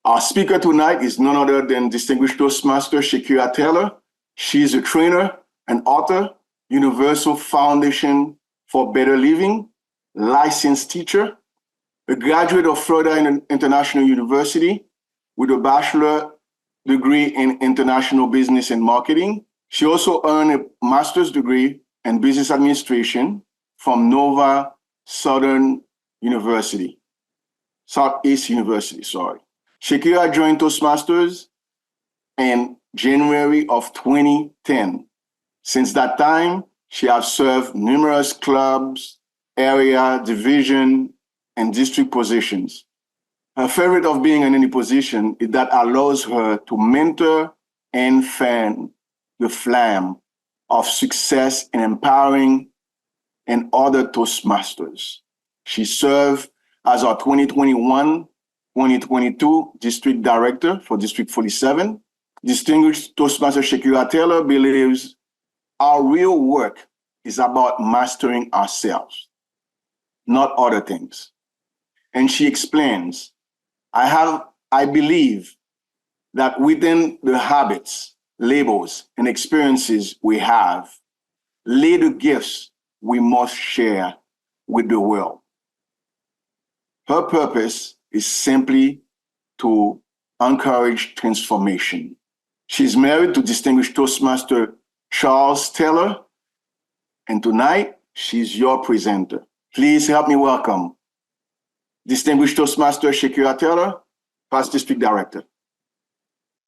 Our speaker tonight is none other than distinguished Toastmaster Shakira Taylor. She is a trainer and author, Universal Foundation for Better Living, licensed teacher, a graduate of Florida International University with a bachelor degree in international business and marketing. She also earned a master's degree in business administration from Nova Southeast University. Shakira joined Toastmasters in January of 2010. Since that time, she has served numerous clubs, area, division, and district positions. Her favorite of being in any position is that allows her to mentor and fan the flame of success in empowering and other Toastmasters. She served as our 2021-2022 District Director for District 47. Distinguished Toastmaster Shakira Taylor believes our real work is about mastering ourselves, not other things. And she explains, I believe that within the habits, labels, and experiences we have, lay the gifts we must share with the world. Her purpose is simply to encourage transformation. She's married to distinguished Toastmaster Charles Taylor, and tonight she's your presenter. Please help me welcome distinguished Toastmaster Shakira Taylor, past District Director.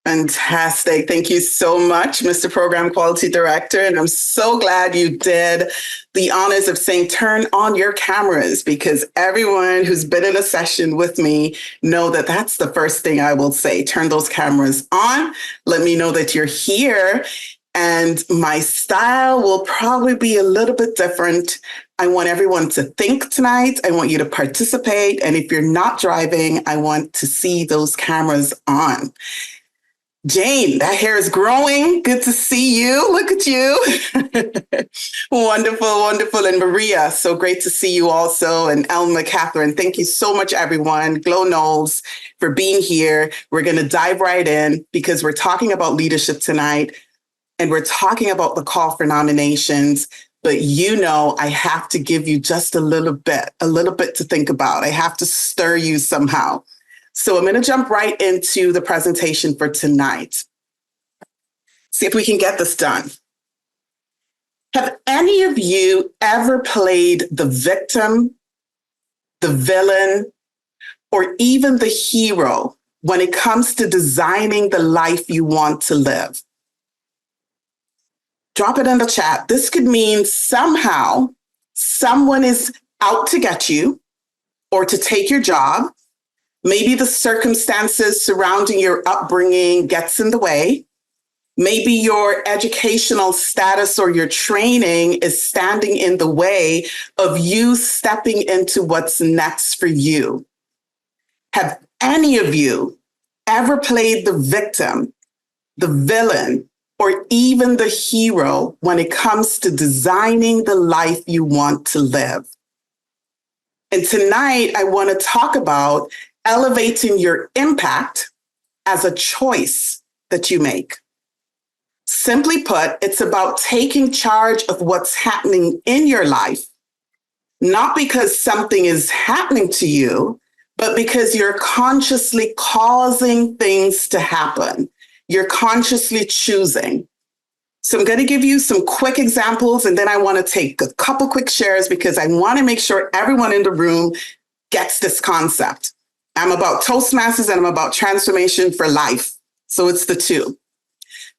Fantastic. Thank you so much, Mr. Program Quality Director. And I'm so glad you did the honors of saying, turn on your cameras, because everyone who's been in a session with me know that that's the first thing I will say. Turn those cameras on. Let me know that you're here. And my style will probably be a little bit different. I want everyone to think tonight. I want you to participate. And if you're not driving, I want to see those cameras on. Jane, that hair is growing. Good to see you. Look at you. Wonderful, wonderful. And Maria, so great to see you also. And Elma, Catherine, thank you so much, everyone. Glow Knowles for being here. We're going to dive right in because we're talking about leadership tonight. And we're talking about the call for nominations. But you know, I have to give you just a little bit to think about. I have to stir you somehow. So I'm going to jump right into the presentation for tonight. See if we can get this done. Have any of you ever played the victim, the villain, or even the hero when it comes to designing the life you want to live? Drop it in the chat. This could mean somehow someone is out to get you or to take your job. Maybe the circumstances surrounding your upbringing gets in the way. Maybe your educational status or your training is standing in the way of you stepping into what's next for you. Have any of you ever played the victim, the villain, or even the hero when it comes to designing the life you want to live? And tonight, I want to talk about elevating your impact as a choice that you make. Simply put, it's about taking charge of what's happening in your life, not because something is happening to you, but because you're consciously causing things to happen. You're consciously choosing. So I'm going to give you some quick examples, and then I want to take a couple quick shares because I want to make sure everyone in the room gets this concept. I'm about Toastmasters and I'm about transformation for life. So it's the two.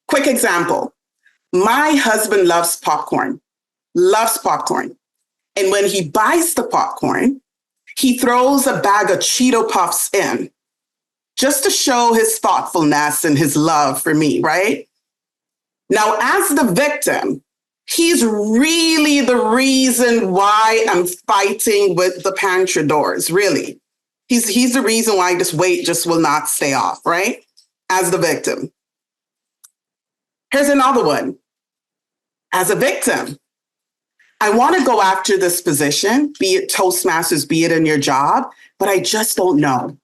Quick example. My husband loves popcorn. And when he buys the popcorn, he throws a bag of Cheeto Puffs in just to show his thoughtfulness and his love for me, right? Now, as the victim, he's really the reason why I'm fighting with the pantry doors, really. He's the reason why this weight just will not stay off, right? As the victim. Here's another one. As a victim, I want to go after this position, be it Toastmasters, be it in your job, but I just don't know.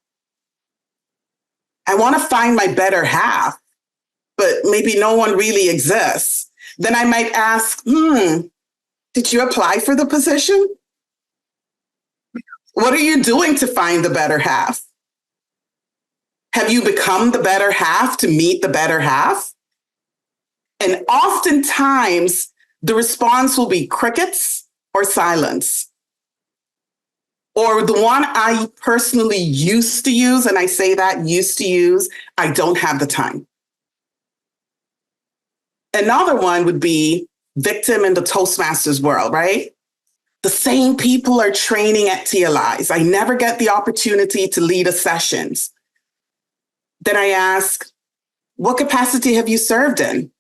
I want to find my better half, but maybe no one really exists. Then I might ask, did you apply for the position? What are you doing to find the better half? Have you become the better half to meet the better half? And oftentimes, the response will be crickets or silence. Or the one I personally used to use, and I say that used to use, I don't have the time. Another one would be victim in the Toastmasters world, right? The same people are training at TLIs. I never get the opportunity to lead a sessions. Then I ask, what capacity have you served in?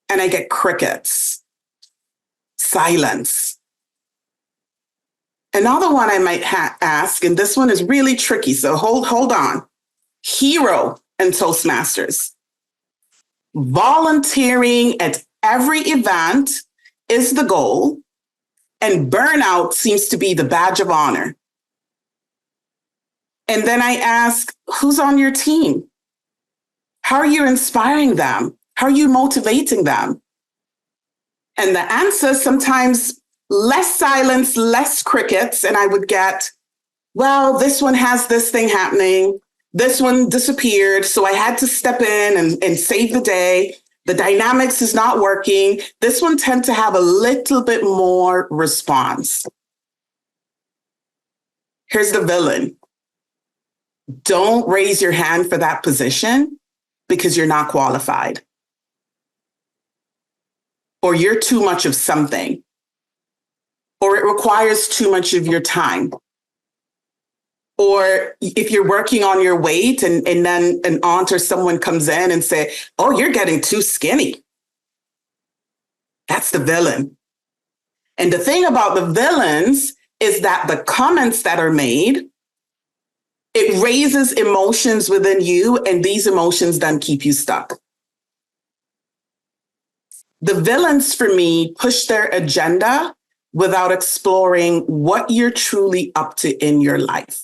And I get crickets, silence. Another one I might ask, and this one is really tricky, so hold on. Hero and Toastmasters. Volunteering at every event is the goal, and burnout seems to be the badge of honor. And then I ask, who's on your team? How are you inspiring them? How are you motivating them? And the answer, sometimes less silence, less crickets. And I would get, well, this one has this thing happening. This one disappeared. So I had to step in and save the day. The dynamics is not working. This one tend to have a little bit more response. Here's the villain. Don't raise your hand for that position because you're not qualified. Or you're too much of something. Or it requires too much of your time. Or if you're working on your weight and then an aunt or someone comes in and say, oh, you're getting too skinny. That's the villain. And the thing about the villains is that the comments that are made, it raises emotions within you, and these emotions then keep you stuck. The villains, for me, push their agenda without exploring what you're truly up to in your life.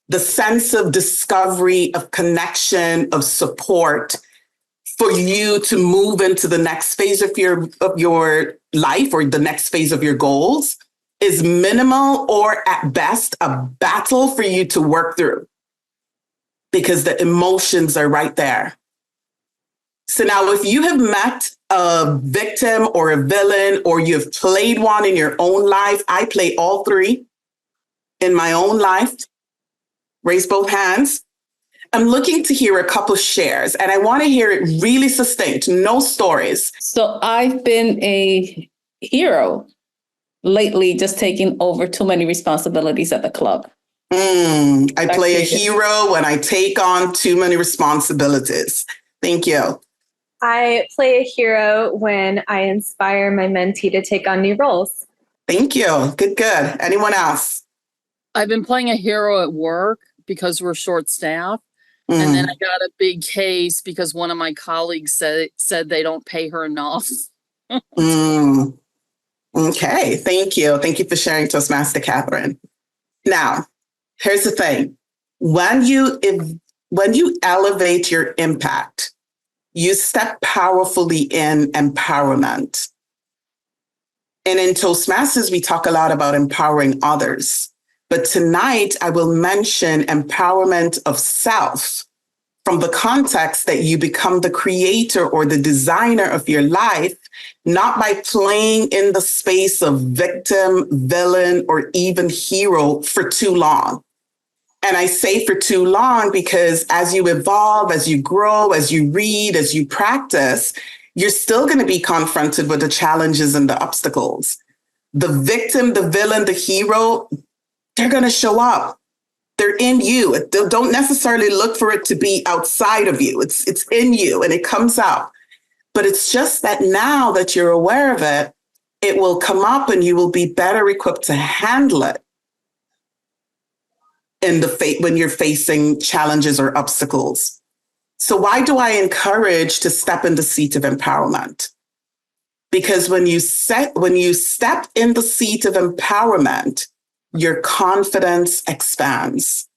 The sense of discovery, of connection, of support for you to move into the next phase of your life or the next phase of your goals is minimal, or at best a battle for you to work through because the emotions are right there. So now if you have met a victim or a villain, or you've played one in your own life, I play all three in my own life. Raise both hands. I'm looking to hear a couple shares, and I want to hear it really succinct, no stories. So I've been a hero lately, just taking over too many responsibilities at the club. I play a hero when I take on too many responsibilities. Thank you. I play a hero when I inspire my mentee to take on new roles. Thank you. Good. Anyone else? I've been playing a hero at work because we're short-staffed. And then I got a big case because one of my colleagues said they don't pay her enough. Okay, thank you. Thank you for sharing, Toastmaster Catherine. Now, here's the thing. When you elevate your impact, you step powerfully in empowerment. And in Toastmasters, we talk a lot about empowering others. But tonight, I will mention empowerment of self from the context that you become the creator or the designer of your life, not by playing in the space of victim, villain, or even hero for too long. And I say for too long because as you evolve, as you grow, as you read, as you practice, you're still going to be confronted with the challenges and the obstacles. The victim, the villain, the hero, they're going to show up. They're in you. Don't necessarily look for it to be outside of you. It's in you and it comes out. But it's just that now that you're aware of it, it will come up and you will be better equipped to handle it when you're facing challenges or obstacles. So why do I encourage to step in the seat of empowerment? Because when you step in the seat of empowerment, your confidence expands.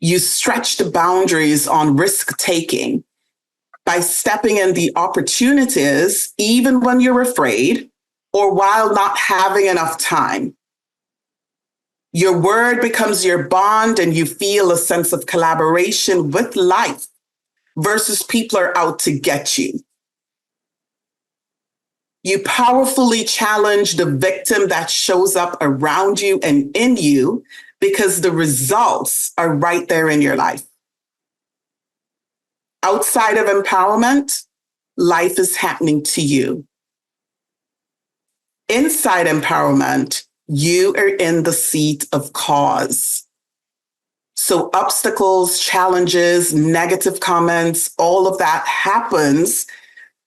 You stretch the boundaries on risk taking by stepping in the opportunities, even when you're afraid or while not having enough time. Your word becomes your bond and you feel a sense of collaboration with life versus people are out to get you. You powerfully challenge the victim that shows up around you and in you because the results are right there in your life. Outside of empowerment, life is happening to you. Inside empowerment, you are in the seat of cause. So obstacles, challenges, negative comments, all of that happens,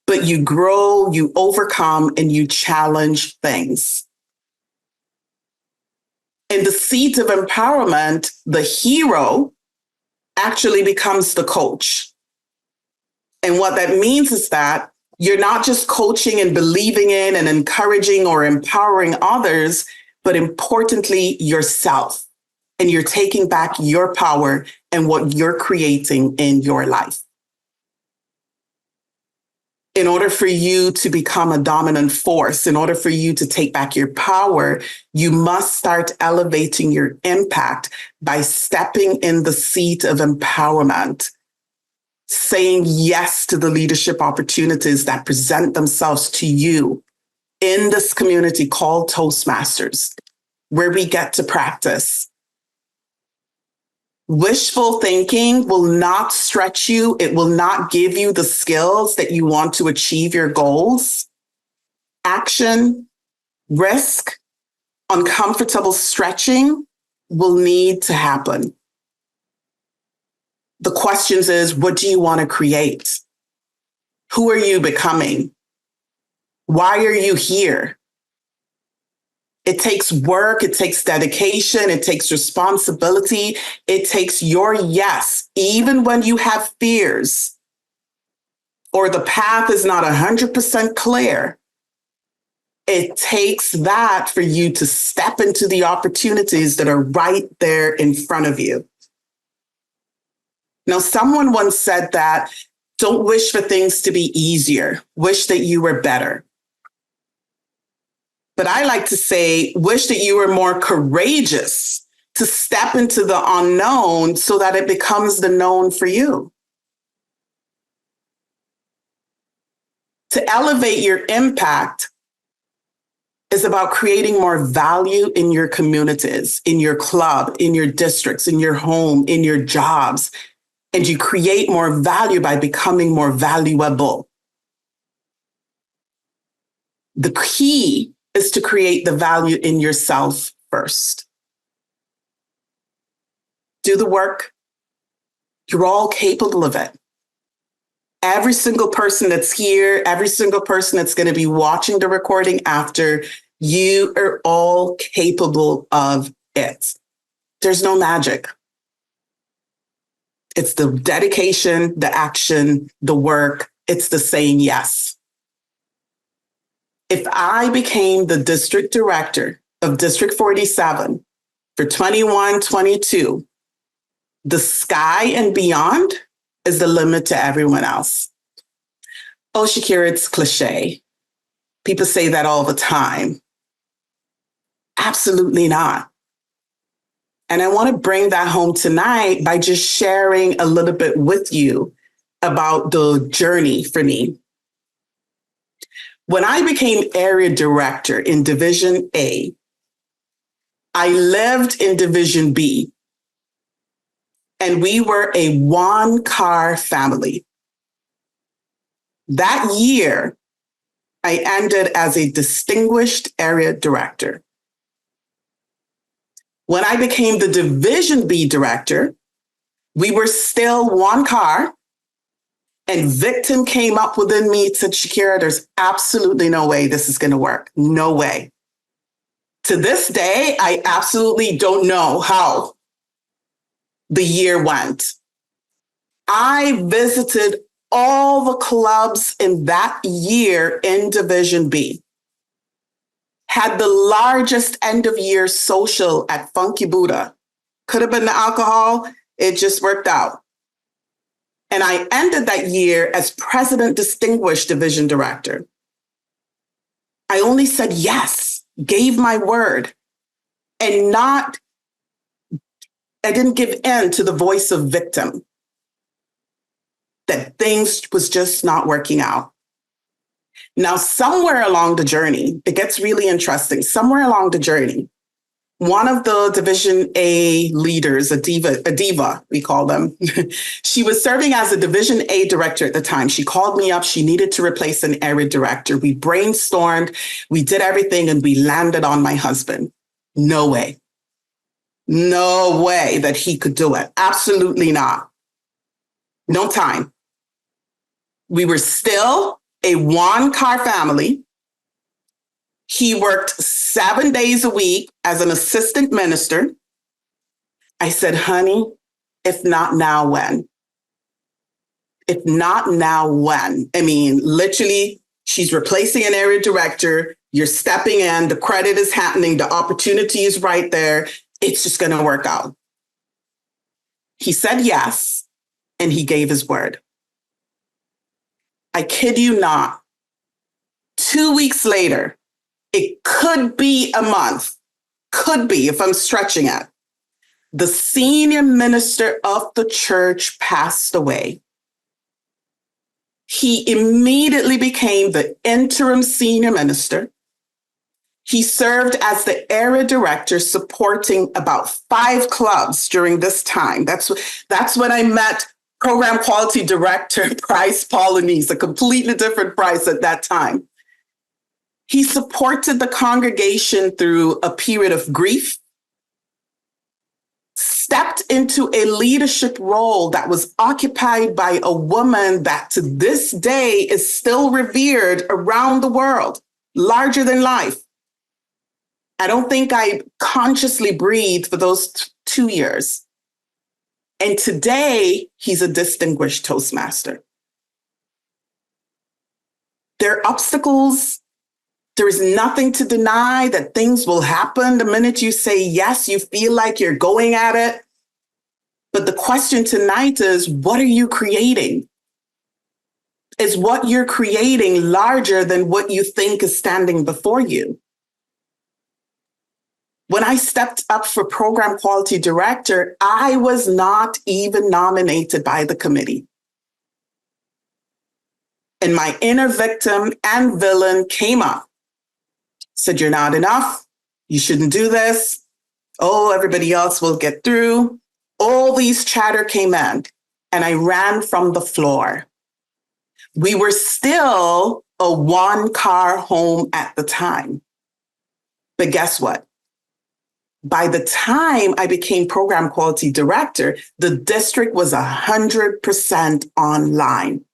but you grow, you overcome, and you challenge things. In the seat of empowerment, the hero actually becomes the coach. And what that means is that you're not just coaching and believing in and encouraging or empowering others, but importantly, yourself. And you're taking back your power and what you're creating in your life. In order for you to become a dominant force, in order for you to take back your power, you must start elevating your impact by stepping in the seat of empowerment, saying yes to the leadership opportunities that present themselves to you in this community called Toastmasters, where we get to practice. Wishful thinking will not stretch you. It will not give you the skills that you want to achieve your goals. Action, risk, uncomfortable stretching will need to happen. The questions is, what do you want to create? Who are you becoming? Why are you here? It takes work, it takes dedication, it takes responsibility, it takes your yes, even when you have fears or the path is not 100% clear. It takes that for you to step into the opportunities that are right there in front of you. Now, someone once said that don't wish for things to be easier, wish that you were better. But I like to say, wish that you were more courageous to step into the unknown so that it becomes the known for you. To elevate your impact is about creating more value in your communities, in your club, in your districts, in your home, in your jobs. And you create more value by becoming more valuable. The key is to create the value in yourself first. Do the work. You're all capable of it. Every single person that's here, every single person that's going to be watching the recording after, you are all capable of it. There's no magic. It's the dedication, the action, the work. It's the saying yes. If I became the district director of District 47 for 21-22, the sky and beyond is the limit to everyone else. Oh, Shakira, it's cliche. People say that all the time. Absolutely not. And I want to bring that home tonight by just sharing a little bit with you about the journey for me. When I became area director in Division A, I lived in Division B, and we were a one-car family. That year, I ended as a distinguished area director. When I became the Division B director, we were still one car, and victim came up within me and said, Shakira, there's absolutely no way this is going to work. No way. To this day, I absolutely don't know how the year went. I visited all the clubs in that year in Division B. had the largest end of year social at Funky Buddha. Could have been the alcohol. It just worked out. And I ended that year as President Distinguished Division Director. I only said yes, gave my word, and I didn't give in to the voice of victim, that things was just not working out. Now, somewhere along the journey, it gets really interesting. Somewhere along the journey, one of the Division A leaders, a diva, we call them, she was serving as a Division A director at the time. She called me up. She needed to replace an area director. We brainstormed, we did everything, and we landed on my husband. No way. No way that he could do it. Absolutely not. No time. We were still a one-car family. He worked 7 days a week as an assistant minister. I said, honey, if not now, when? If not now, when? I mean, literally, she's replacing an area director. You're stepping in. The credit is happening. The opportunity is right there. It's just going to work out. He said yes, and he gave his word. I kid you not. 2 weeks later, it could be a month, could be if I'm stretching it, the senior minister of the church passed away. He immediately became the interim senior minister. He served as the area director, supporting about 5 clubs during this time. That's when I met Program Quality Director Price Polonese, a completely different Price at that time. He supported the congregation through a period of grief, stepped into a leadership role that was occupied by a woman that to this day is still revered around the world, larger than life. I don't think I consciously breathed for those 2 years. And today, he's a distinguished Toastmaster. There are obstacles. There is nothing to deny that things will happen the minute you say yes, you feel like you're going at it. But the question tonight is, what are you creating? Is what you're creating larger than what you think is standing before you? When I stepped up for Program Quality Director, I was not even nominated by the committee. And my inner victim and villain came up, said, you're not enough. You shouldn't do this. Oh, everybody else will get through. All these chatter came in, and I ran from the floor. We were still a one-car home at the time. But guess what? By the time I became Program Quality Director, the district was 100% online.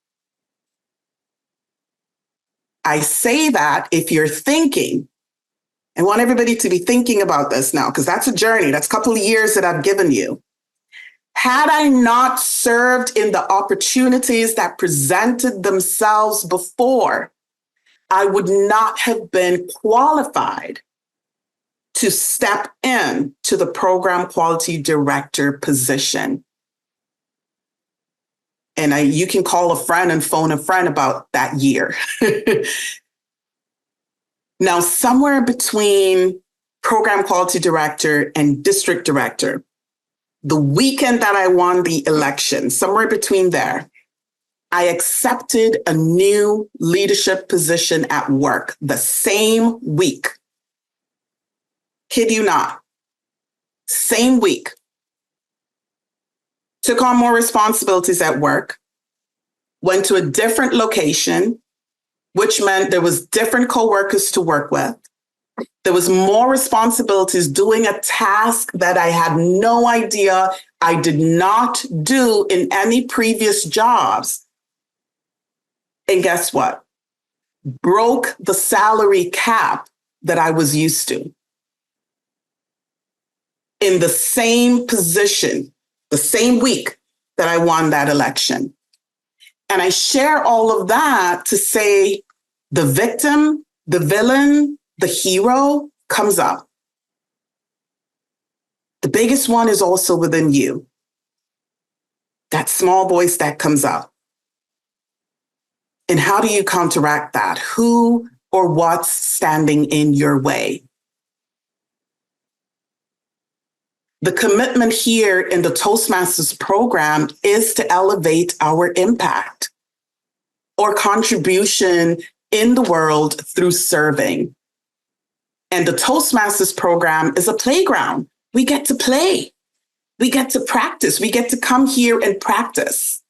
I say that if you're thinking, I want everybody to be thinking about this now, because that's a journey. That's a couple of years that I've given you. Had I not served in the opportunities that presented themselves before, I would not have been qualified to step in to the Program Quality Director position. And you can call a friend and phone a friend about that year. Now, somewhere between Program Quality Director and District Director, the weekend that I won the election, somewhere between there, I accepted a new leadership position at work the same week. Kid you not. Same week. Took on more responsibilities at work, went to a different location, which meant there was different coworkers to work with. There was more responsibilities doing a task that I had no idea I did not do in any previous jobs. And guess what? Broke the salary cap that I was used to. In the same position, the same week that I won that election. And I share all of that to say the victim, the villain, the hero comes up. The biggest one is also within you. That small voice that comes up. And how do you counteract that? Who or what's standing in your way? The commitment here in the Toastmasters program is to elevate our impact or contribution in the world through serving. And the Toastmasters program is a playground. We get to play. We get to practice. We get to come here and practice.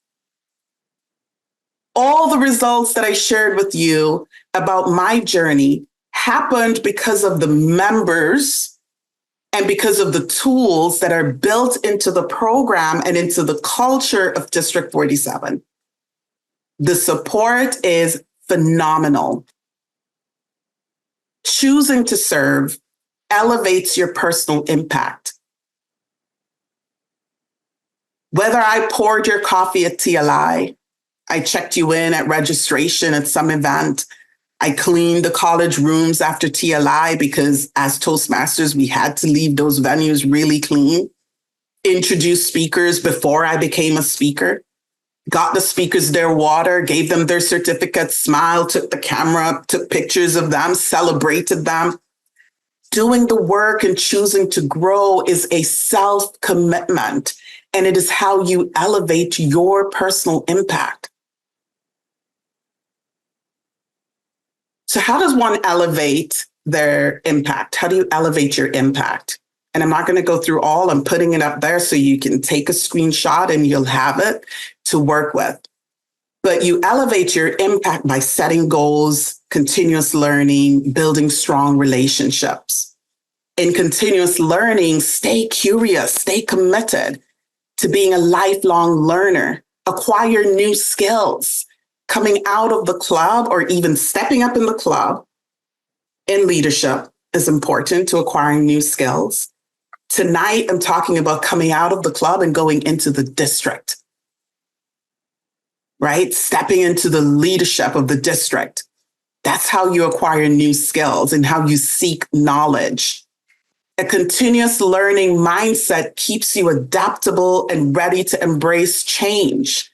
All the results that I shared with you about my journey happened because of the members and because of the tools that are built into the program and into the culture of District 47. The support is phenomenal. Choosing to serve elevates your personal impact. Whether I poured your coffee at TLI, I checked you in at registration at some event, I cleaned the college rooms after TLI because as Toastmasters, we had to leave those venues really clean, introduced speakers before I became a speaker, got the speakers their water, gave them their certificates, smiled, took the camera, took pictures of them, celebrated them. Doing the work and choosing to grow is a self-commitment, and it is how you elevate your personal impact. So how does one elevate their impact? How do you elevate your impact? And I'm not going to go through all, I'm putting it up there so you can take a screenshot and you'll have it to work with. But you elevate your impact by setting goals, continuous learning, building strong relationships. In continuous learning, stay curious, stay committed to being a lifelong learner, acquire new skills. Coming out of the club or even stepping up in the club in leadership is important to acquiring new skills. Tonight, I'm talking about coming out of the club and going into the district, right? Stepping into the leadership of the district. That's how you acquire new skills and how you seek knowledge. A continuous learning mindset keeps you adaptable and ready to embrace change.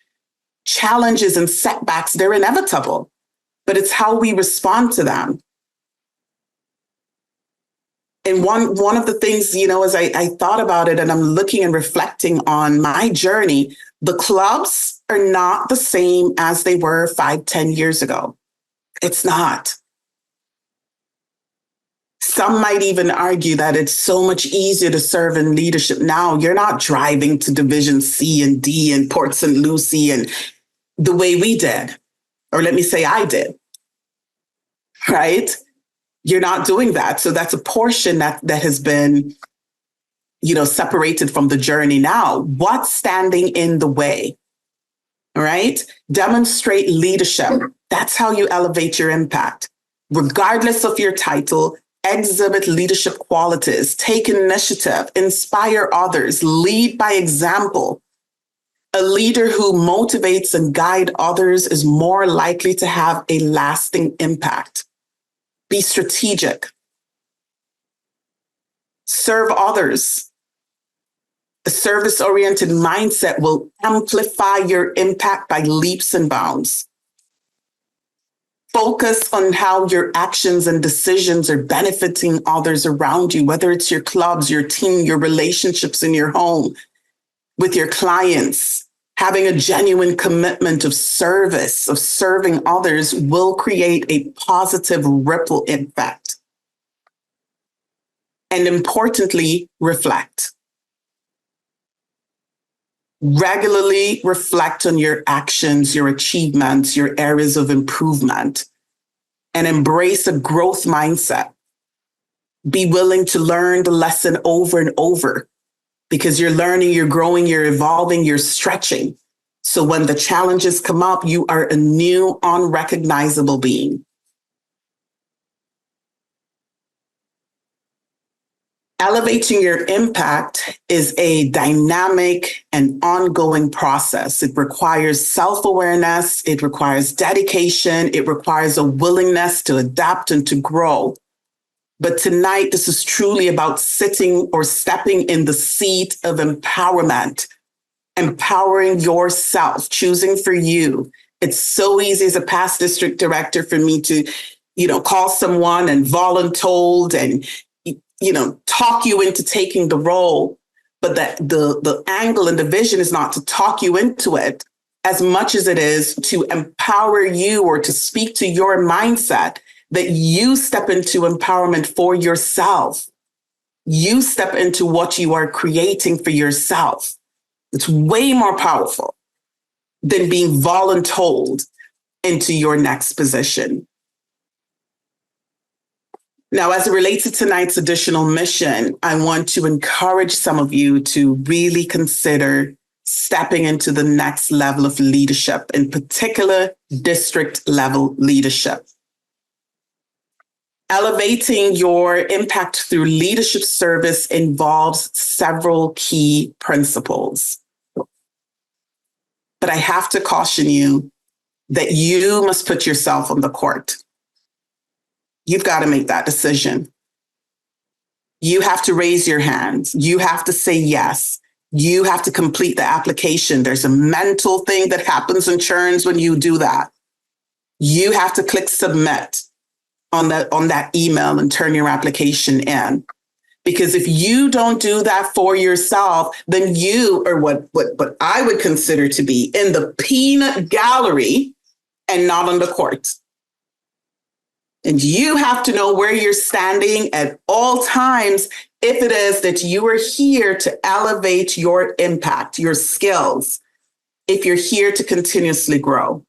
Challenges and setbacks, they're inevitable, but it's how we respond to them. And one of the things, as I thought about it and I'm looking and reflecting on my journey, the clubs are not the same as they were 5-10 years ago. It's not. Some might even argue that it's so much easier to serve in leadership now. You're not driving to Division C and D and Port St. Lucie and the way we did, or let me say I did, right? You're not doing that. So that's a portion that has been, separated from the journey now. What's standing in the way, all right? Demonstrate leadership. That's how you elevate your impact. Regardless of your title, exhibit leadership qualities, take initiative, inspire others, lead by example. A leader who motivates and guides others is more likely to have a lasting impact. Be strategic. Serve others. A service-oriented mindset will amplify your impact by leaps and bounds. Focus on how your actions and decisions are benefiting others around you, whether it's your clubs, your team, your relationships in your home, with your clients. Having a genuine commitment of service, of serving others will create a positive ripple effect. And importantly, reflect. Regularly reflect on your actions, your achievements, your areas of improvement, and embrace a growth mindset. Be willing to learn the lesson over and over. Because you're learning, you're growing, you're evolving, you're stretching. So when the challenges come up, you are a new, unrecognizable being. Elevating your impact is a dynamic and ongoing process. It requires self-awareness, it requires dedication, it requires a willingness to adapt and to grow. But tonight, this is truly about sitting or stepping in the seat of empowerment, empowering yourself, choosing for you. It's so easy as a past district director for me to, call someone and voluntold and, talk you into taking the role. But the angle and the vision is not to talk you into it as much as it is to empower you or to speak to your mindset that you step into empowerment for yourself. You step into what you are creating for yourself. It's way more powerful than being voluntold into your next position. Now, as it relates to tonight's additional mission, I want to encourage some of you to really consider stepping into the next level of leadership, in particular, district level leadership. Elevating your impact through leadership service involves several key principles. But I have to caution you that you must put yourself on the court. You've got to make that decision. You have to raise your hands. You have to say yes. You have to complete the application. There's a mental thing that happens and churns when you do that. You have to click submit on that email and turn your application in. Because if you don't do that for yourself, then you are what I would consider to be in the peanut gallery and not on the court. And you have to know where you're standing at all times if it is that you are here to elevate your impact, your skills, if you're here to continuously grow.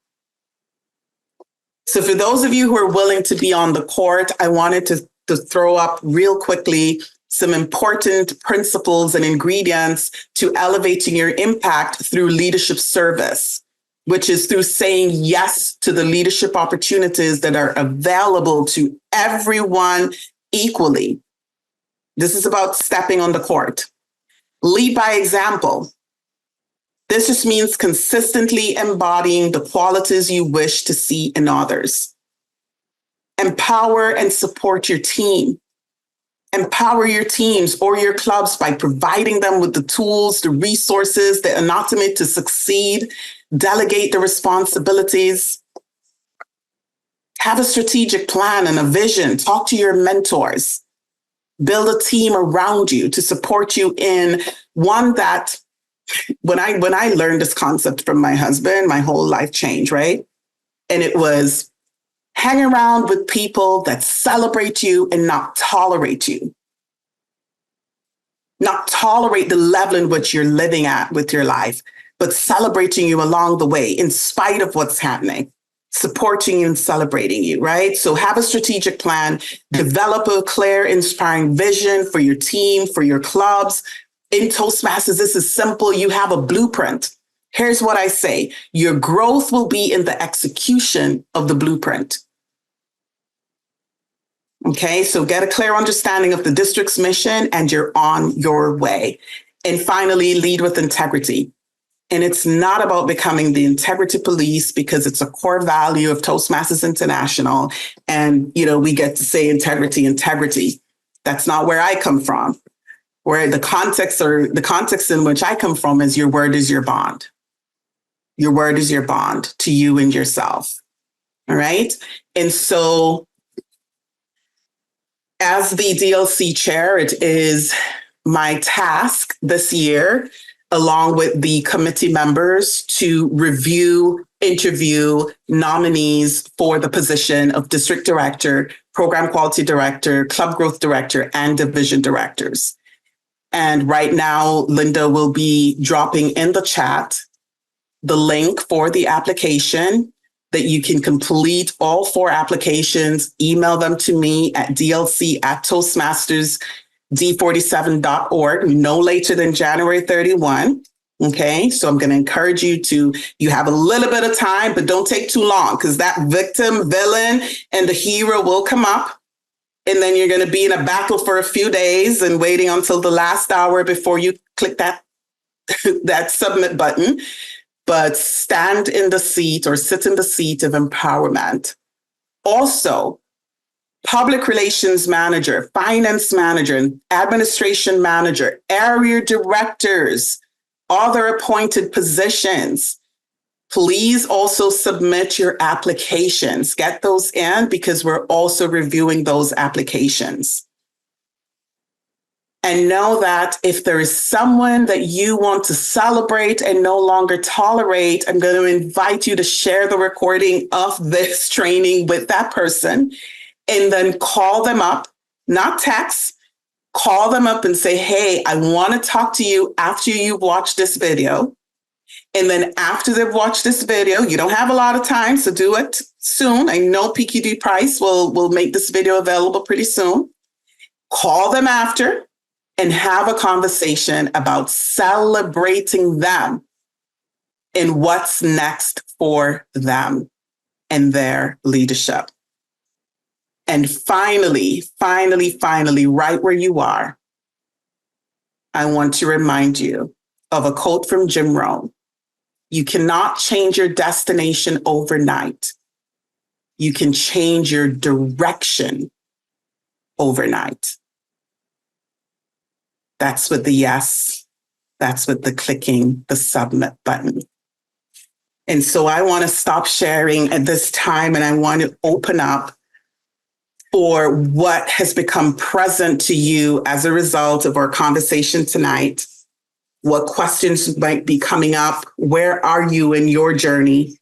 So for those of you who are willing to be on the court, I wanted to throw up real quickly some important principles and ingredients to elevating your impact through leadership service, which is through saying yes to the leadership opportunities that are available to everyone equally. This is about stepping on the court. Lead by example. This just means consistently embodying the qualities you wish to see in others. Empower and support your team. Empower your teams or your clubs by providing them with the tools, the resources, the anatomy to succeed. Delegate the responsibilities. Have a strategic plan and a vision. Talk to your mentors. Build a team around you to support you in one that, when I learned this concept from my husband, my whole life changed, right? And it was hang around with people that celebrate you and not tolerate you. Not tolerate the level in which you're living at with your life, but celebrating you along the way in spite of what's happening, supporting you and celebrating you, right? So have a strategic plan, develop a clear, inspiring vision for your team, for your clubs. In Toastmasters, this is simple. You have a blueprint. Here's what I say. Your growth will be in the execution of the blueprint. Okay, so get a clear understanding of the district's mission and you're on your way. And finally, lead with integrity. And it's not about becoming the integrity police because it's a core value of Toastmasters International. And, we get to say integrity. That's not where I come from. Where the context in which I come from is your word is your bond. Your word is your bond to you and yourself. All right. And so as the DLC chair, it is my task this year, along with the committee members, to review, interview nominees for the position of district director, program quality director, club growth director, and division directors. And right now, Linda will be dropping in the chat the link for the application that you can complete all 4 applications, email them to me at dlc@toastmastersd47.org, no later than January 31. Okay, so I'm going to encourage you you have a little bit of time, but don't take too long because that victim, villain, and the hero will come up. And then you're going to be in a battle for a few days and waiting until the last hour before you click that submit button. But stand in the seat or sit in the seat of empowerment. Also, public relations manager, finance manager, administration manager, area directors, other appointed positions. Please also submit your applications. Get those in because we're also reviewing those applications. And know that if there is someone that you want to celebrate and no longer tolerate, I'm going to invite you to share the recording of this training with that person and then call them up, not text, call them up and say, hey, I want to talk to you after you've watched this video. And then after they've watched this video, you don't have a lot of time, so do it soon. I know PQD Price will make this video available pretty soon. Call them after and have a conversation about celebrating them and what's next for them and their leadership. And finally, right where you are, I want to remind you of a quote from Jim Rohn. You cannot change your destination overnight. You can change your direction overnight. That's with the yes. That's with the clicking the submit button. And so I want to stop sharing at this time and I want to open up for what has become present to you as a result of our conversation tonight. What questions might be coming up? Where are you in your journey?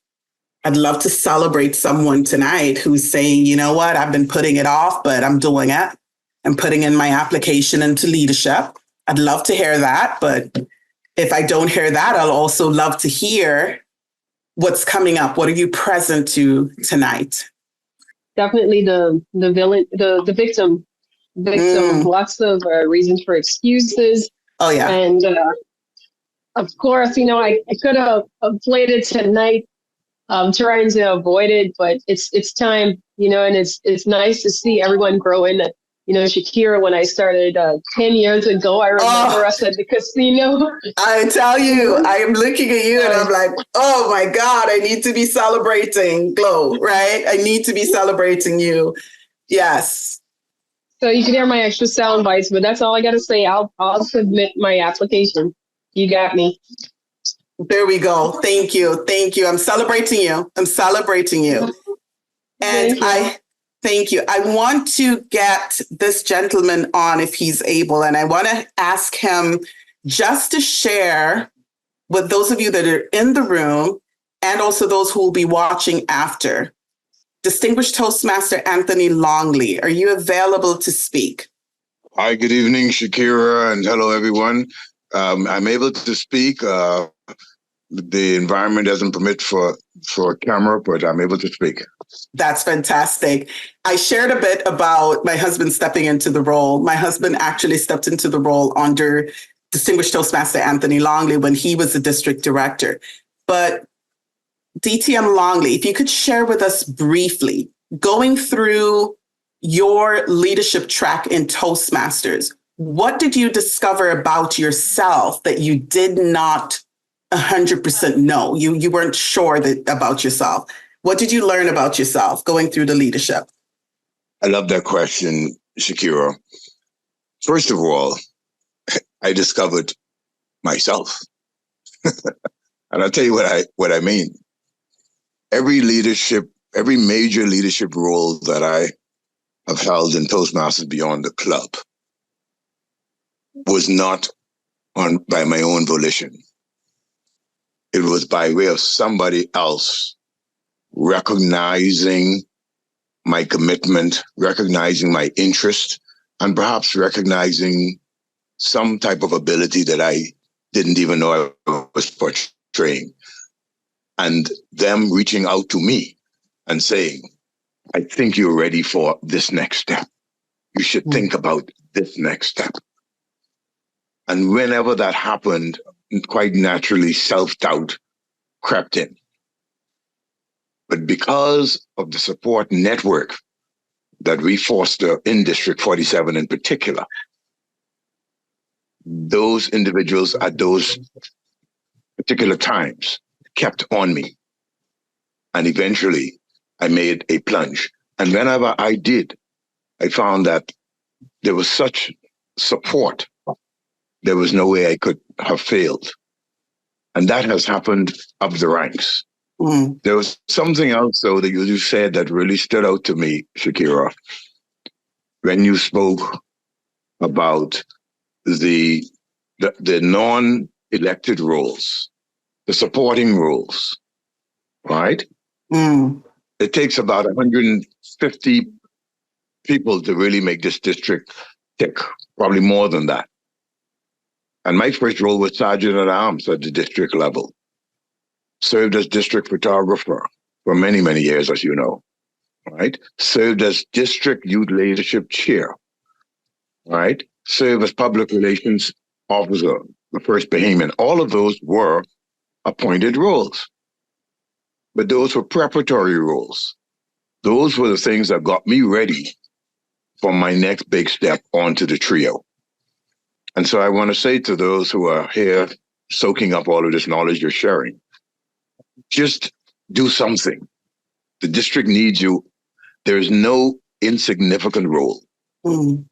I'd love to celebrate someone tonight who's saying, you know what, I've been putting it off, but I'm doing it. I'm putting in my application into leadership. I'd love to hear that. But if I don't hear that, I'll also love to hear what's coming up. What are you present to tonight? Definitely the villain, the victim. Lots of reasons for excuses. Oh, yeah. And of course, I could have played it tonight, trying to avoid it, but it's time, and it's nice to see everyone growing. Shakira, when I started 10 years ago, I remember us at the casino. I tell you, I am looking at you and I'm like, oh my God, I need to be celebrating Glow, right? I need to be celebrating you. Yes. So you can hear my extra sound bites, but that's all I got to say. I'll submit my application. You got me. There we go. Thank you. I'm celebrating you. And thank you. I want to get this gentleman on if he's able, and I want to ask him just to share with those of you that are in the room and also those who will be watching after. Distinguished Toastmaster Anthony Longley, are you available to speak? Hi, good evening, Shakira, and hello, everyone. I'm able to speak. The environment doesn't permit for camera, but I'm able to speak. That's fantastic. I shared a bit about my husband stepping into the role. My husband actually stepped into the role under Distinguished Toastmaster Anthony Longley when he was the district director. But DTM Longley, if you could share with us briefly, going through your leadership track in Toastmasters, what did you discover about yourself that you did not 100% know? You weren't sure about yourself. What did you learn about yourself going through the leadership? I love that question, Shakira. First of all, I discovered myself. And I'll tell you what I mean. Every major leadership role that I have held in Toastmasters beyond the club was not by my own volition. It was by way of somebody else recognizing my commitment, recognizing my interest, and perhaps recognizing some type of ability that I didn't even know I was portraying. And them reaching out to me and saying, I think you're ready for this next step. You should think about this next step. And whenever that happened, quite naturally, self-doubt crept in. But because of the support network that we foster in District 47 in particular, those individuals at those particular times kept on me. And eventually I made a plunge. And whenever I did, I found that there was such support. There was no way I could have failed. And that has happened up the ranks. Mm. There was something else, though, that you said that really stood out to me, Shakira, when you spoke about the non-elected roles, the supporting roles, right? Mm. It takes about 150 people to really make this district tick, probably more than that. And my first role was Sergeant at Arms at the district level. Served as district photographer for many, many years, as you know, right? Served as district youth leadership chair, right? Served as public relations officer, the first Bahamian. All of those were appointed roles. But those were preparatory roles. Those were the things that got me ready for my next big step onto the trio. And so I want to say to those who are here soaking up all of this knowledge you're sharing, just do something. The district needs you. There is no insignificant role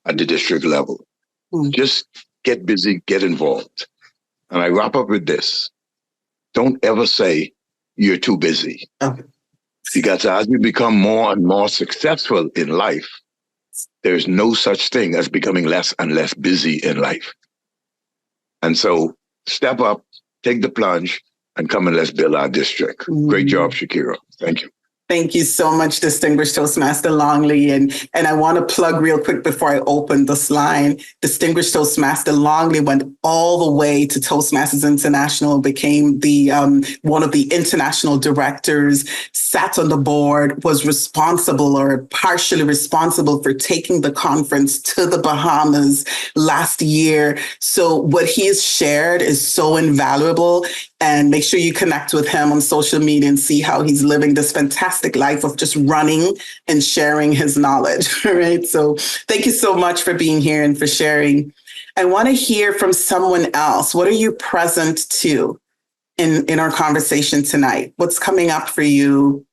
at the district level. Just get busy, get involved. And I wrap up with this. Don't ever say you're too busy. Because as you become more and more successful in life, there's no such thing as becoming less and less busy in life. And so step up, take the plunge, and come and let's build our district. Great job, Shakira. Thank you. Thank you so much, Distinguished Toastmaster Longley. And I want to plug real quick before I open this line. Distinguished Toastmaster Longley went all the way to Toastmasters International, became the one of the international directors, sat on the board, was responsible or partially responsible for taking the conference to the Bahamas last year. So what he has shared is so invaluable. And make sure you connect with him on social media and see how he's living this fantastic life of just running and sharing his knowledge, right? So thank you so much for being here and for sharing. I want to hear from someone else. What are you present to in our conversation tonight? What's coming up for you?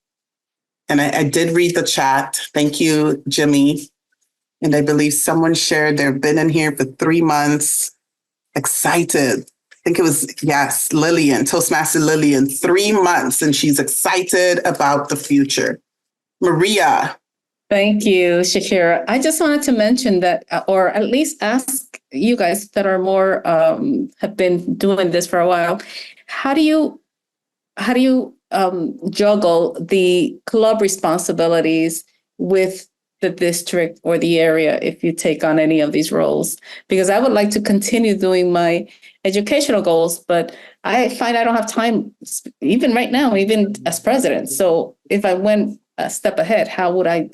And I did read the chat. Thank you, Jimmy. And I believe someone shared they've been in here for 3 months, excited. I think it was, yes, Lillian, Toastmaster Lillian, 3 months, and she's excited about the future. Maria. Thank you, Shakira. I just wanted to mention that, or at least ask you guys that are more, have been doing this for a while, how do you juggle the club responsibilities with the district or the area if you take on any of these roles? Because I would like to continue doing my educational goals, but I find I don't have time, even right now, even as president. So if I went a step ahead, how would I?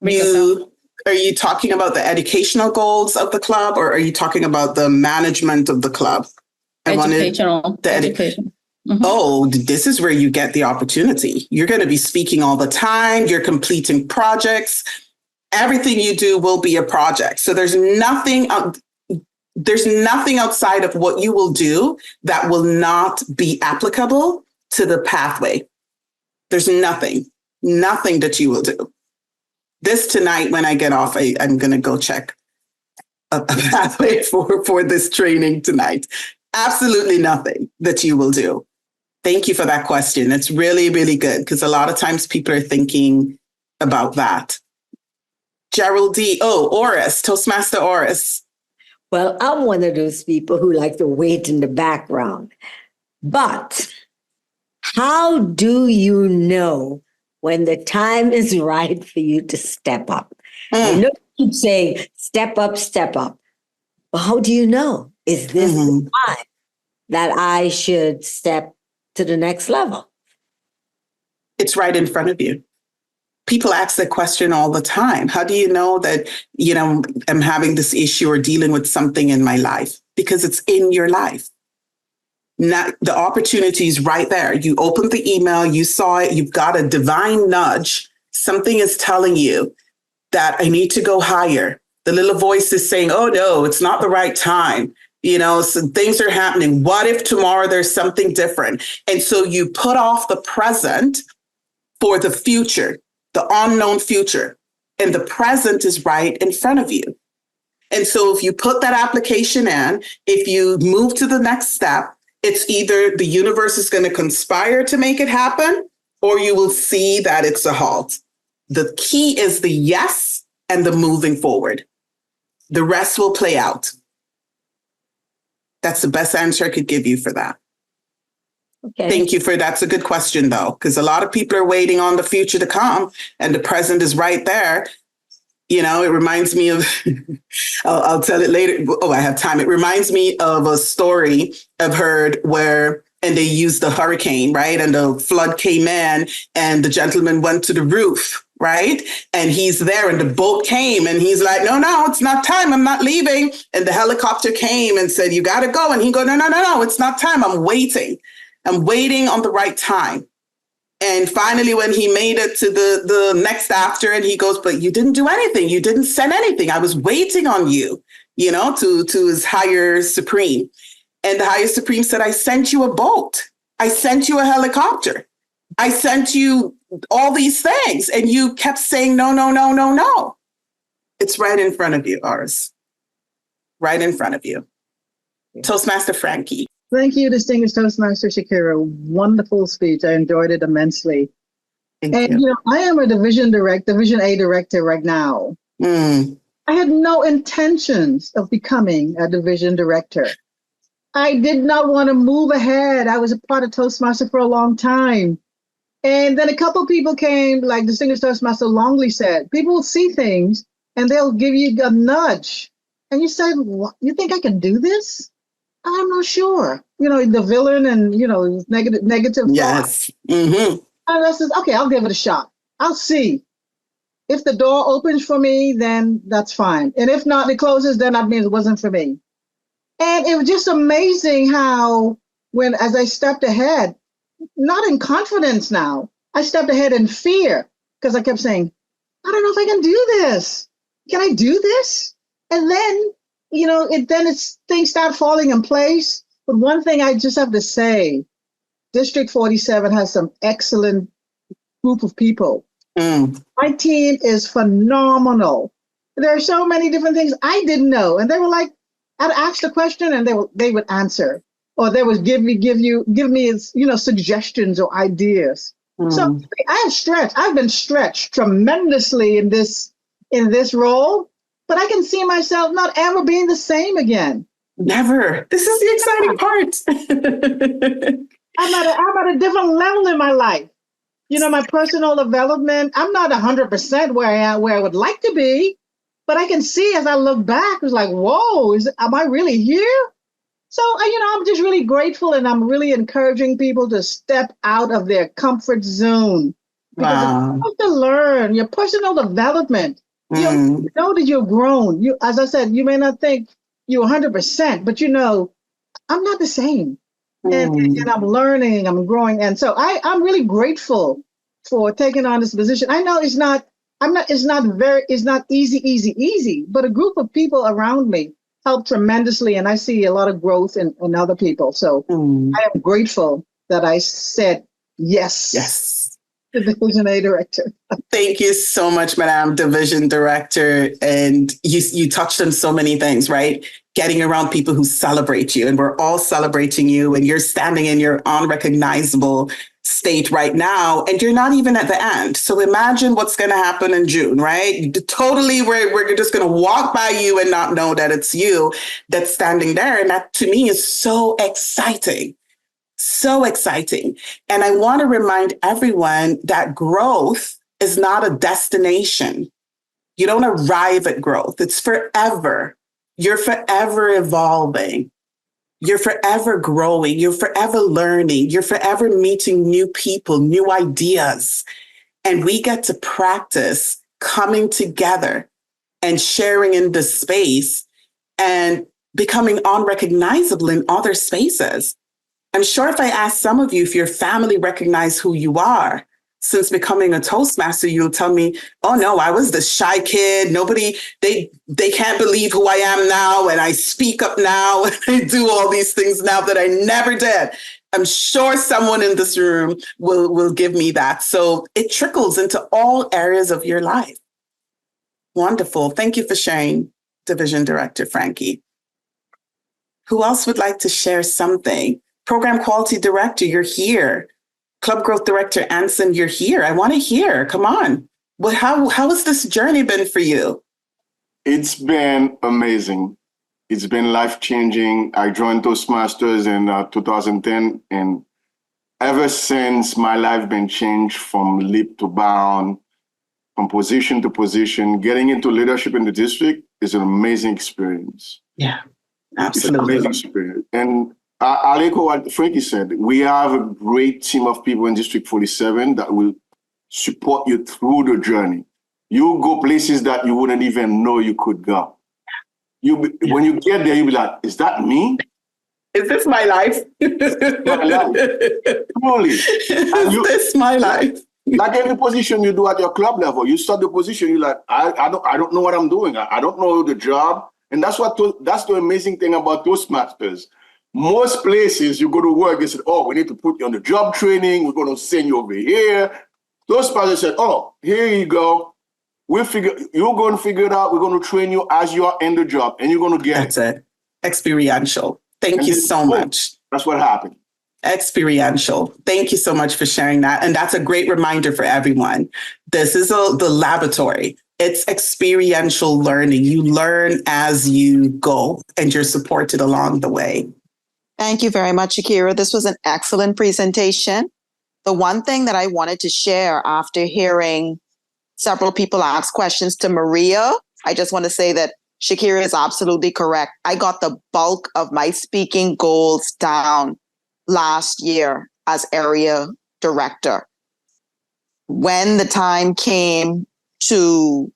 Are you talking about the educational goals of the club, or are you talking about the management of the club? Education. Mm-hmm. Oh, this is where you get the opportunity. You're going to be speaking all the time. You're completing projects. Everything you do will be a project. So there's nothing outside of what you will do that will not be applicable to the pathway. There's nothing that you will do. This tonight, when I get off, I'm going to go check a pathway for this training tonight. Absolutely nothing that you will do. Thank you for that question. It's really, really good because a lot of times people are thinking about that. Gerald D. Oh, Oris, Toastmaster Oris. Well, I'm one of those people who like to wait in the background. But how do you know when the time is right for you to step up? I know you keep saying, step up, step up. But how do you know? Is this the time that I should step to the next level? It's right in front of you. People ask that question all the time. How do you know that, I'm having this issue or dealing with something in my life? Because it's in your life. Not, the opportunity is right there. You opened the email, you saw it, you've got a divine nudge. Something is telling you that I need to go higher. The little voice is saying, oh no, it's not the right time. So things are happening. What if tomorrow there's something different? And so you put off the present for the future, the unknown future. and the present is right in front of you. And so if you put that application in, if you move to the next step, it's either the universe is going to conspire to make it happen, or you will see that it's a halt. The key is the yes and the moving forward. The rest will play out. That's the best answer I could give you for that. Okay. Thank you for that's a good question, though, because a lot of people are waiting on the future to come and the present is right there. You know, it reminds me of, I'll tell it later. Oh, I have time. It reminds me of a story I've heard where, and they used the hurricane, right? And the flood came in and the gentleman went to the roof, right? And he's there and the boat came and he's like, no, it's not time. I'm not leaving. And the helicopter came and said, you got to go. And he go, no, it's not time. I'm waiting on the right time. And finally, when he made it to the next after, and he goes, but you didn't do anything. You didn't send anything. I was waiting on you, you know, to his higher supreme. And the higher supreme said, I sent you a boat. I sent you a helicopter. I sent you all these things. And you kept saying, no. It's right in front of you, Oris. Right in front of you. Toastmaster Frankie. Thank you, distinguished Toastmaster Shakira. Wonderful speech. I enjoyed it immensely. Thank you. You know, I am a Division A director right now. I had no intentions of becoming a division director. I did not want to move ahead. I was a part of Toastmaster for a long time. And then a couple of people came, like distinguished Toastmaster Longley said, people will see things and they'll give you a nudge. And you said, what? You think I can do this? I'm not sure. You know, the villain and, you know, negative. Yes. Mm-hmm. And I said, okay, I'll give it a shot. I'll see. If the door opens for me, then that's fine. And if not, it closes, then that means it wasn't for me. And it was just amazing how as I stepped ahead, not in confidence now, I stepped ahead in fear because I kept saying, I don't know if I can do this. Can I do this? And then, you know, things start falling in place. But one thing I just have to say, District 47 has some excellent group of people. My team is phenomenal. There are so many different things I didn't know. And they were like, I'd ask the question and they would answer. Or they would give me, you know, suggestions or ideas. So I've been stretched tremendously in this role. But I can see myself not ever being the same again. Never. This is the exciting part. I'm at a different level in my life. You know, my personal development, I'm not 100% where I would like to be, but I can see as I look back, it's like, whoa, am I really here? So, you know, I'm just really grateful and I'm really encouraging people to step out of their comfort zone. Because you have to learn your personal development. You know that you've grown. As I said, you may not think you're 100%, but you know, I'm not the same. And I'm learning, I'm growing. And so I'm really grateful for taking on this position. I know it's not easy, but a group of people around me helped tremendously. And I see a lot of growth in other people. So I am grateful that I said yes. Yes. Division A director. Thank you so much, Madam Division Director. And you touched on so many things, right? Getting around people who celebrate you, and we're all celebrating you, and you're standing in your unrecognizable state right now, and you're not even at the end. So imagine what's going to happen in June, right? Totally, we're just going to walk by you and not know that it's you that's standing there. And that to me is so exciting. So exciting. And I want to remind everyone that growth is not a destination. You don't arrive at growth. It's forever. You're forever evolving. You're forever growing. You're forever learning. You're forever meeting new people, new ideas. And we get to practice coming together and sharing in the space and becoming unrecognizable in other spaces. I'm sure if I ask some of you if your family recognize who you are since becoming a Toastmaster, you'll tell me, oh no, I was the shy kid. They can't believe who I am now. And I speak up now. And I do all these things now that I never did. I'm sure someone in this room will give me that. So it trickles into all areas of your life. Wonderful. Thank you for sharing, Division Director Frankie. Who else would like to share something? Program Quality Director, you're here. Club Growth Director Anson, you're here. I want to hear. Come on. How has this journey been for you? It's been amazing. It's been life-changing. I joined Toastmasters in 2010, and ever since, my life been changed from leap to bound, from position to position. Getting into leadership in the district is an amazing experience. Yeah, absolutely. It's an amazing experience. And I'll echo what Frankie said. We have a great team of people in District 47 that will support you through the journey. You go places that you wouldn't even know you could go. When you get there, you'll be like, is that me? Is this my life? My life. Truly. Is this my life? Like any position you do at your club level, you start the position, you're like, I don't know what I'm doing. I don't know the job. And that's the amazing thing about Toastmasters. Most places you go to work, they said, oh, we need to put you on the job training. We're going to send you over here. Toastmasters said, oh, here you go. You're going to figure it out. We're going to train you as you are in the job, and you're going to get That's it. Experiential. Thank you so much. That's what happened. Experiential. Thank you so much for sharing that. And that's a great reminder for everyone. This is the laboratory. It's experiential learning. You learn as you go, and you're supported along the way. Thank you very much, Shakira. This was an excellent presentation. The one thing that I wanted to share after hearing several people ask questions to Maria, I just want to say that Shakira is absolutely correct. I got the bulk of my speaking goals down last year as area director. When the time came to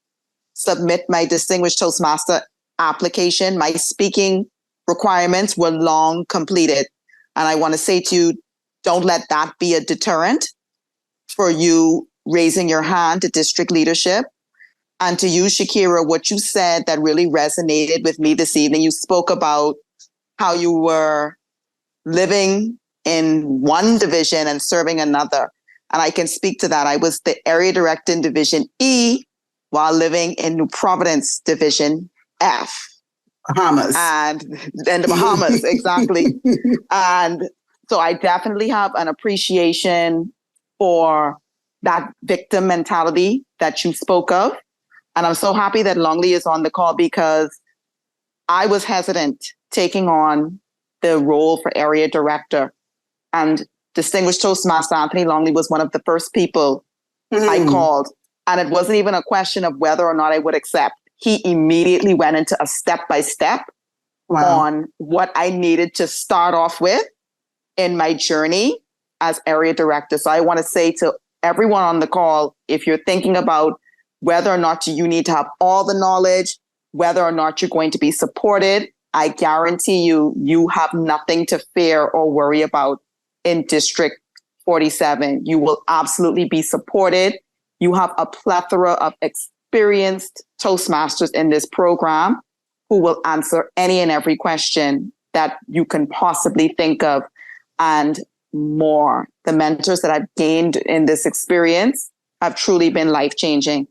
submit my Distinguished Toastmaster application, my speaking requirements were long completed. And I want to say to you, don't let that be a deterrent for you raising your hand to district leadership. And to you, Shakira, what you said that really resonated with me this evening, you spoke about how you were living in one division and serving another. And I can speak to that. I was the area director in Division E while living in New Providence Division F. Bahamas. And then the Bahamas, exactly. And so I definitely have an appreciation for that victim mentality that you spoke of. And I'm so happy that Longley is on the call because I was hesitant taking on the role for area director. And Distinguished Toastmaster Anthony Longley was one of the first people I called. And it wasn't even a question of whether or not I would accept. He immediately went into a step-by-step on what I needed to start off with in my journey as area director. So I want to say to everyone on the call, if you're thinking about whether or not you need to have all the knowledge, whether or not you're going to be supported, I guarantee you, you have nothing to fear or worry about in District 47. You will absolutely be supported. You have a plethora of experienced Toastmasters in this program who will answer any and every question that you can possibly think of and more. The mentors that I've gained in this experience have truly been life-changing.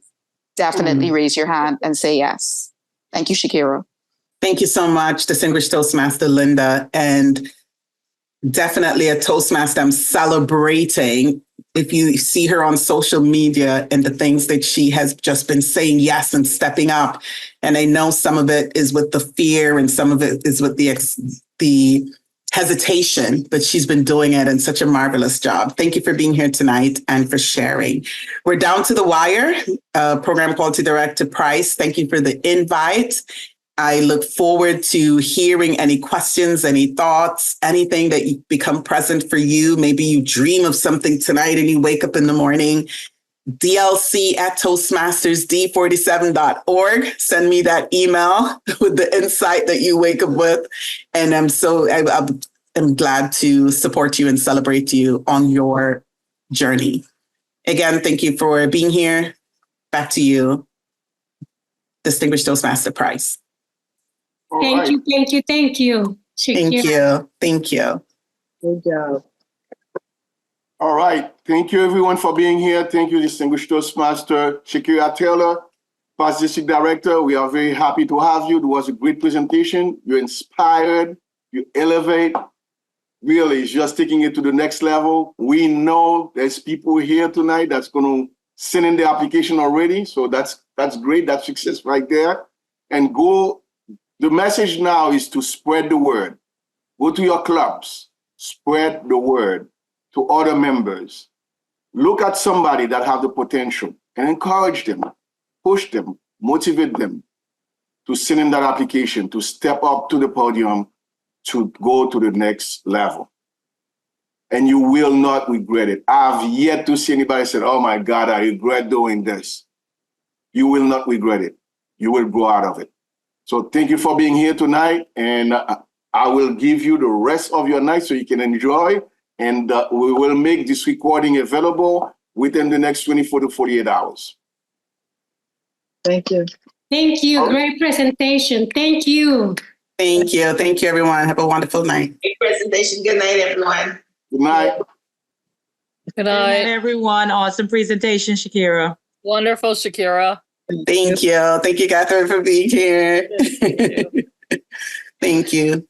Definitely raise your hand and say yes. Thank you, Shakira. Thank you so much, Distinguished Toastmaster Linda. And definitely a Toastmaster I'm celebrating. If you see her on social media and the things that she has just been saying yes and stepping up, and I know some of it is with the fear and some of it is with the hesitation, but she's been doing it and such a marvelous job. Thank you for being here tonight and for sharing. We're down to the wire. Program Quality Director Price, thank you for the invite. I look forward to hearing any questions, any thoughts, anything that you become present for you. Maybe you dream of something tonight and you wake up in the morning. DLC@toastmastersd47.org. Send me that email with the insight that you wake up with. And I'm glad to support you and celebrate you on your journey. Again, thank you for being here. Back to you, Distinguished Toastmaster Price. Thank you. Shakira. Thank you. Good job. All right. Thank you, everyone, for being here. Thank you, Distinguished Toastmaster Shakira Taylor. Past District Director, we are very happy to have you. It was a great presentation. You inspired, you elevate. Really, it's just taking it to the next level. We know there's people here tonight that's going to send in the application already. So that's great. That's success right there. And go, the message now is to spread the word. Go to your clubs, spread the word to other members. Look at somebody that have the potential and encourage them, push them, motivate them to send in that application, to step up to the podium, to go to the next level. And you will not regret it. I've yet to see anybody say, oh my God, I regret doing this. You will not regret it. You will grow out of it. So thank you for being here tonight. And I will give you the rest of your night so you can enjoy. And we will make this recording available within the next 24 to 48 hours. Thank you. Thank you. Great presentation. Thank you. Thank you. Thank you, everyone. Have a wonderful night. Great presentation. Good night, everyone. Good night. Good Good night, night. everyone. Awesome presentation, Shakira. Wonderful, Shakira. Thank you. Thank you, Catherine, for being here. Thank you.